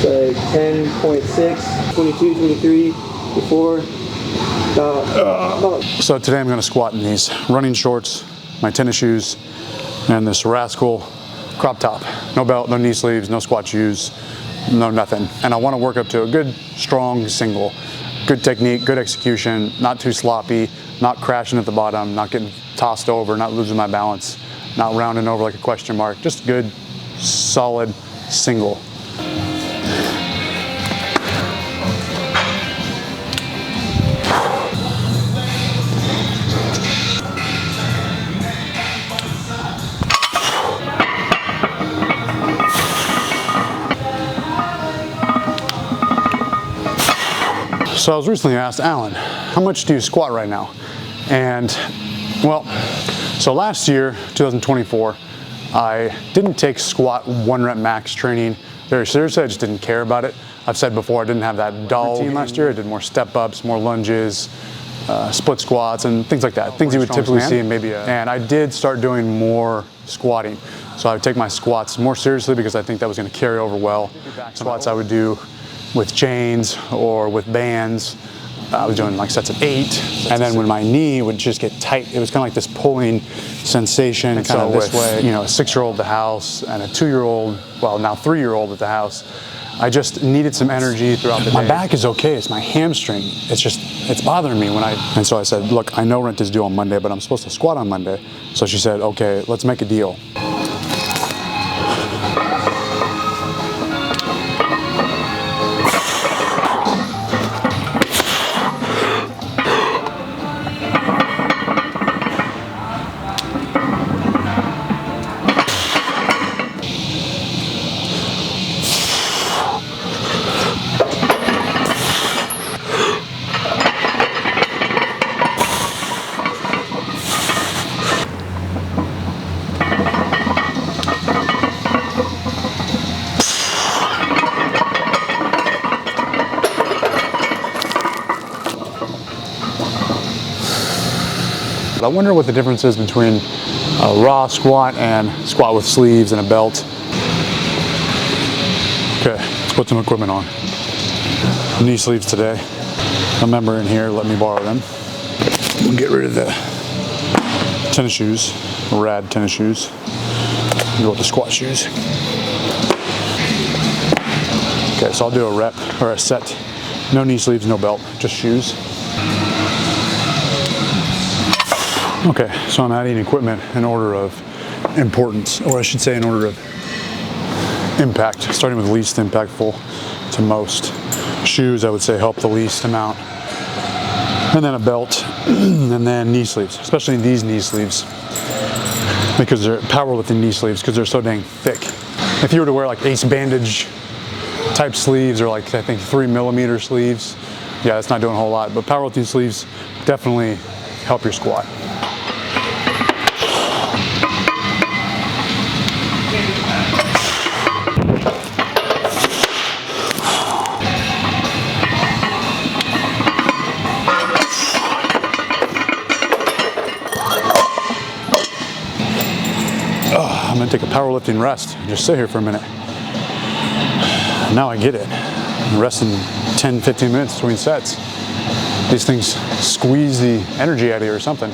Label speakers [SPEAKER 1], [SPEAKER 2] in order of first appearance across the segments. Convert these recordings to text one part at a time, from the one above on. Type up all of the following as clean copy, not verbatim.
[SPEAKER 1] It's like 10.6, 22, 23, 24.
[SPEAKER 2] So today I'm going to squat in these running shorts, my tennis shoes, and this Rascal crop top. No belt, no knee sleeves, no squat shoes, no nothing. And I want to work up to a good, strong single. Good technique, good execution, not too sloppy, not crashing at the bottom, not getting tossed over, not losing my balance, not rounding over like a question mark. Just good, solid single. So I was recently asked, Alan, how much do you squat right now? And well, so last year, 2024, I didn't take squat 1 rep max training very seriously. I just didn't care about it. I've said before, I didn't have that dull routine last year. I did more step ups, more lunges, split squats, and things like that. Things you would typically see in maybe and I did start doing more squatting. So I would take my squats more seriously because I think that was going to carry over well. Squats I would do with chains or with bands. I was doing like sets of 8, and then when my knee would just get tight, it was kind of like this pulling sensation, kind of this way. You know, a 6-year-old at the house and a 2-year-old, well now 3-year-old at the house. I just needed some energy throughout the day. My back is okay, it's my hamstring. It's bothering me when and so I said, look, I know rent is due on Monday, but I'm supposed to squat on Monday. So she said, okay, let's make a deal. I wonder what the difference is between a raw squat and squat with sleeves and a belt. Okay, let's put some equipment on. Knee sleeves today. A member in here let me borrow them. We'll get rid of the tennis shoes, rad tennis shoes. Go with the squat shoes. Okay, so I'll do a rep or a set. No knee sleeves, no belt, just shoes. Okay, so I'm adding equipment in order of importance, or I should say in order of impact, starting with least impactful to most. Shoes, I would say, help the least amount. And then a belt, and then knee sleeves, especially these knee sleeves, because they're powerlifting knee sleeves, because they're so dang thick. If you were to wear like ace bandage type sleeves, or like I think 3mm sleeves, yeah, that's not doing a whole lot, but powerlifting sleeves definitely help your squat. I'm gonna take a powerlifting rest and just sit here for a minute. Now I get it. I'm resting 10-15 minutes between sets. These things squeeze the energy out of you or something.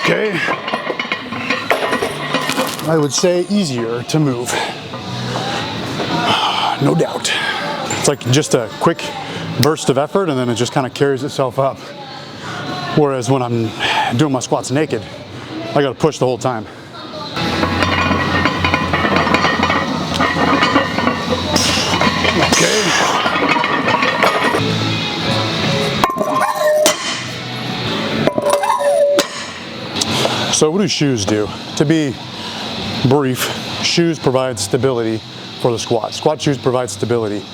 [SPEAKER 2] Okay. I would say easier to move. No doubt. It's like just a quick burst of effort and then it just kind of carries itself up. Whereas when I'm doing my squats naked, I gotta push the whole time. Okay. So what do shoes do? To be brief, shoes provide stability for the squat. Squat shoes provide stability.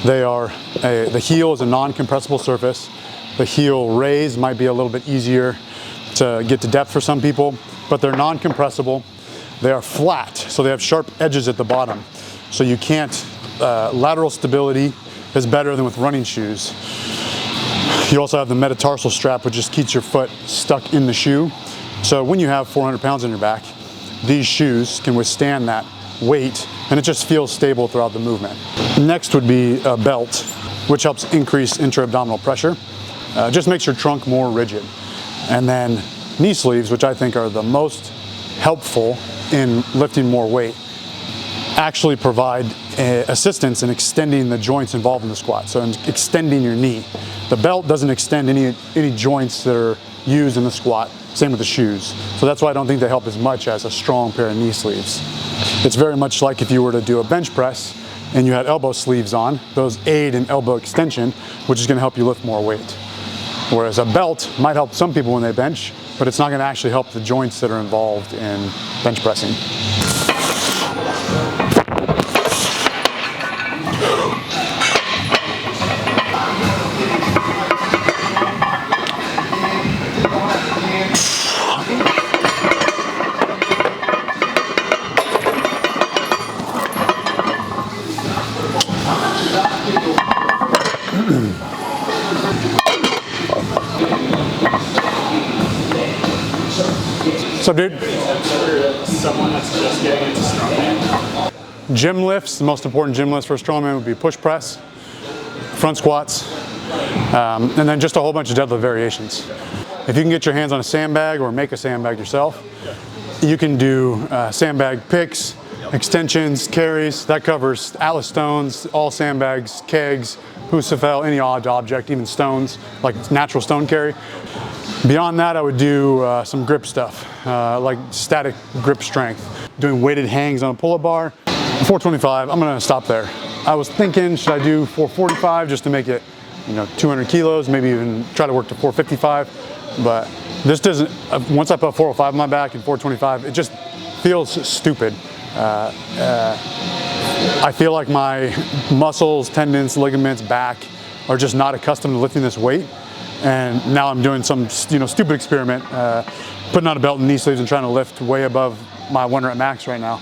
[SPEAKER 2] They are, the heel is a non-compressible surface. The heel raise might be a little bit easier to get to depth for some people, but they're non-compressible. They are flat, so they have sharp edges at the bottom. So you can't lateral stability is better than with running shoes. You also have the metatarsal strap, which just keeps your foot stuck in the shoe. So when you have 400 pounds on your back, these shoes can withstand that weight, and it just feels stable throughout the movement. Next would be a belt, which helps increase intra-abdominal pressure. Just makes your trunk more rigid. And then knee sleeves, which I think are the most helpful in lifting more weight, actually provide assistance in extending the joints involved in the squat, so in extending your knee. The belt doesn't extend any joints that are used in the squat, same with the shoes. So that's why I don't think they help as much as a strong pair of knee sleeves. It's very much like if you were to do a bench press and you had elbow sleeves on, those aid in elbow extension, which is gonna help you lift more weight. Whereas a belt might help some people when they bench, but it's not gonna actually help the joints that are involved in bench pressing. What's up, dude?
[SPEAKER 3] Someone that's just getting into strongman.
[SPEAKER 2] Gym lifts, the most important gym lifts for a strongman would be push press, front squats, and then just a whole bunch of deadlift variations. If you can get your hands on a sandbag or make a sandbag yourself, you can do sandbag picks, extensions, carries. That covers Atlas stones, all sandbags, kegs, Husafel, any odd object, even stones, like natural stone carry. Beyond that, I would do some grip stuff, like static grip strength. Doing weighted hangs on a pull-up bar. 425, I'm gonna stop there. I was thinking, should I do 445 just to make it, 200 kilos, maybe even try to work to 455, but this doesn't, once I put 405 on my back and 425, it just feels stupid. I feel like my muscles, tendons, ligaments, back are just not accustomed to lifting this weight. And now I'm doing some, stupid experiment, putting on a belt and knee sleeves and trying to lift way above my 1 rep max right now.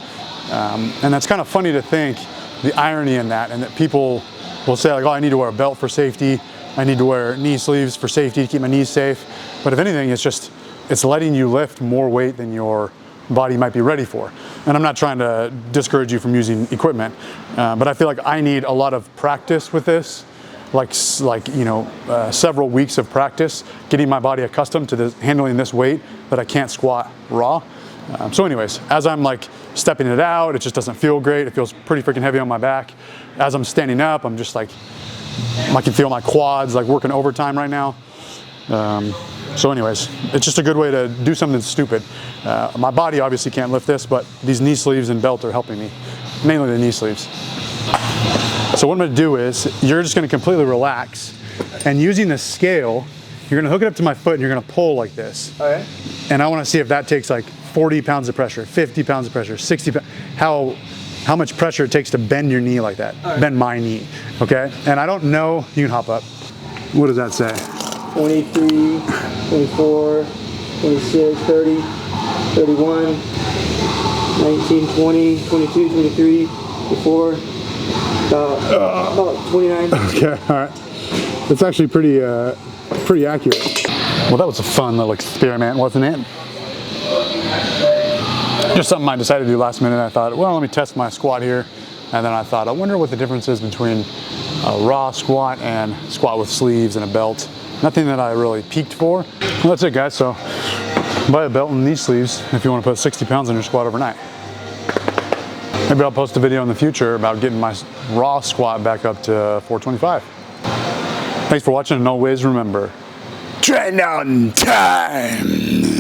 [SPEAKER 2] And that's kind of funny to think, the irony in that, and that people will say like, oh, I need to wear a belt for safety. I need to wear knee sleeves for safety to keep my knees safe. But if anything, it's letting you lift more weight than your body might be ready for. And I'm not trying to discourage you from using equipment, but I feel like I need a lot of practice with this. Several weeks of practice, getting my body accustomed to handling this weight that I can't squat raw. So anyways, as I'm stepping it out, it just doesn't feel great. It feels pretty freaking heavy on my back. As I'm standing up, I'm just I can feel my quads working overtime right now. So anyways, it's just a good way to do something stupid. My body obviously can't lift this, but these knee sleeves and belt are helping me, mainly the knee sleeves. So what I'm gonna do is, you're just gonna completely relax, and using the scale, you're gonna hook it up to my foot and you're gonna pull like this.
[SPEAKER 1] Okay.
[SPEAKER 2] And I wanna see if that takes 40 pounds of pressure, 50 pounds of pressure, 60 pounds, how much pressure it takes to bend your knee like that, bend my knee, okay? And I don't know, you can hop up. What does that say?
[SPEAKER 1] 23, 24, 26, 30, 31, 19, 20, 22, 23, 24, about 29.
[SPEAKER 2] Okay, all right. That's actually pretty accurate. Well, that was a fun little experiment, wasn't it? Just something I decided to do last minute. I thought, well, let me test my squat here. And then I thought, I wonder what the difference is between a raw squat and squat with sleeves and a belt. Nothing that I really peaked for. Well, that's it, guys. So buy a belt and knee sleeves if you want to put 60 pounds on your squat overnight. Maybe I'll post a video in the future about getting my raw squat back up to 425. Thanks for watching, and always remember, train on time.